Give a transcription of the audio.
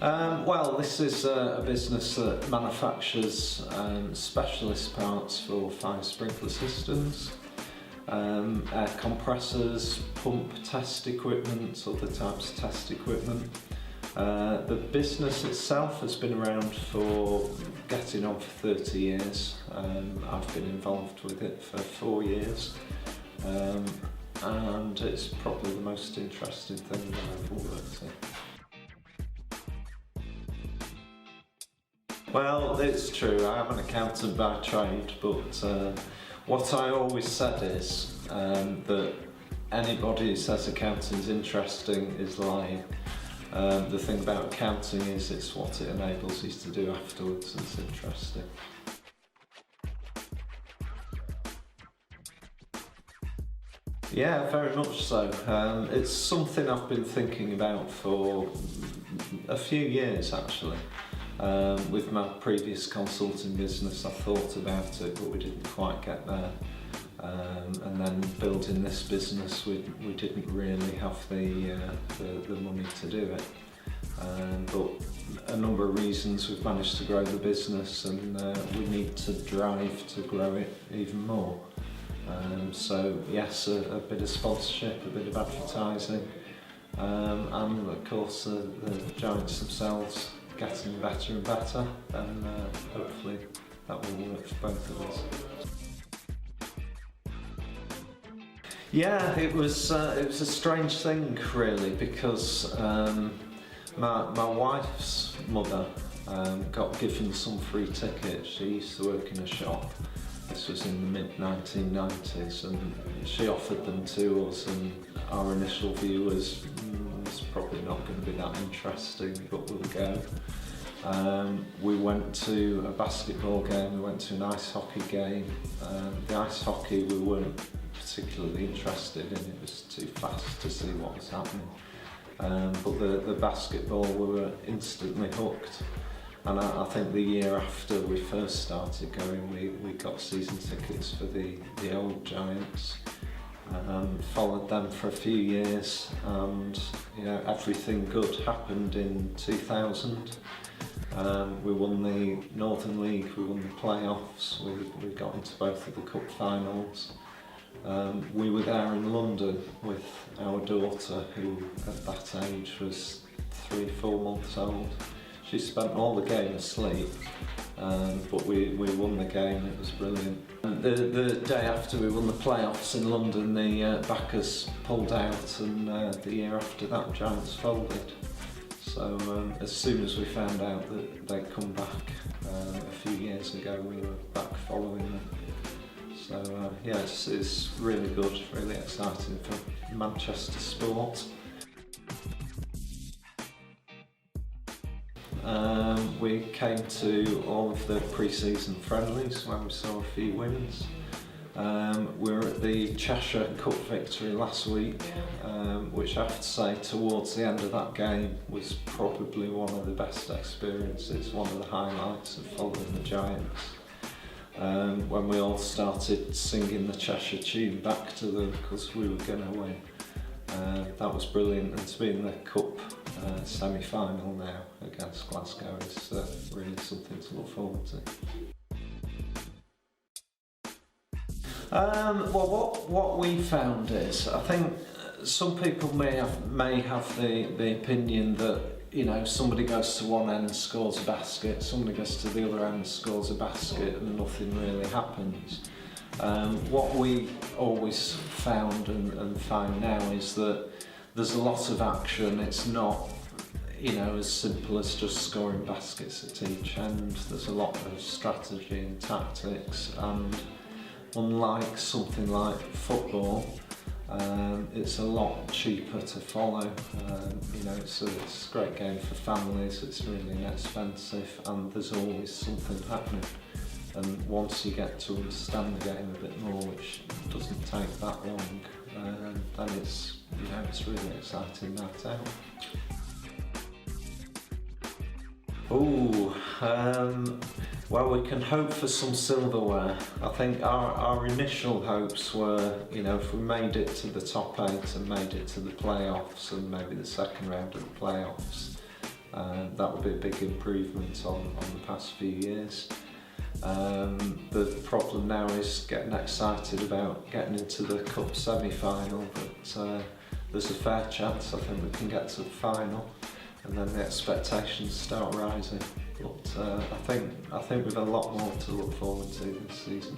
Well, this is a business that manufactures specialist parts for fire sprinkler systems, air compressors, pump test equipment, other types of test equipment. The business itself has been around for getting on for 30 years. I've been involved with it for 4 years, and it's probably the most interesting thing that I've worked in. Well, it's true, I am an accountant by trade, but what I always said is that anybody who says accounting is interesting is lying. The thing about accounting is it's what it enables you to do afterwards, and it's interesting. Yeah, very much so. It's something I've been thinking about for a few years actually. With my previous consulting business I thought about it, but we didn't quite get there. And then building this business we didn't really have the money to do it. But a number of reasons we've managed to grow the business, and we need to drive to grow it even more. So yes, a bit of sponsorship, a bit of advertising, and of course the giants themselves getting better and better, and hopefully that will work for both of us. Yeah, it was a strange thing really, because my wife's mother got given some free tickets. She used to work in a shop. This was in the mid-1990s, and she offered them to us, and our initial view was it's probably not going to be that interesting, but we'll go. We went to a basketball game, we went to an ice hockey game. The ice hockey we weren't particularly interested in, it was too fast to see what was happening. But the basketball we were instantly hooked. And I think the year after we first started going, we got season tickets for the old giants. Followed them for a few years, and everything good happened in 2000. We won the Northern League, we won the playoffs, we got into both of the cup finals. We were there in London with our daughter, who at that age was 3-4 months old. She spent all the game asleep, but we won the game, it was brilliant. The day after we won the playoffs in London, the backers pulled out, and the year after that Giants folded. So as soon as we found out that they'd come back a few years ago, we were back following them. So yeah, it's really good, really exciting for Manchester sport. We came to all of the pre-season friendlies when we saw a few wins. We were at the Cheshire Cup victory last week, which I have to say towards the end of that game was probably one of the best experiences, one of the highlights of following the Giants. When we all started singing the Cheshire tune back to them because we were going to win. That was brilliant, and to be in the Cup semi-final now against Glasgow is really something to look forward to. Well, what we found is, I think some people may have the opinion that somebody goes to one end, scores a basket, somebody goes to the other end, scores a basket, and nothing really happens. What we always found and find now is that there's a lot of action. It's not as simple as just scoring baskets at each end. There's a lot of strategy and tactics, and unlike something like football, it's a lot cheaper to follow. It's a great game for families, it's really inexpensive, and there's always something happening. And once you get to understand the game a bit more, which doesn't take that long, then it's really exciting night out. Well, we can hope for some silverware. I think our initial hopes were, if we made it to the top 8 and made it to the playoffs and maybe the second round of the playoffs, That would be a big improvement on the past few years. The problem now is getting excited about getting into the Cup semi-final, but there's a fair chance I think we can get to the final, and then the expectations start rising. But I think we've a lot more to look forward to this season.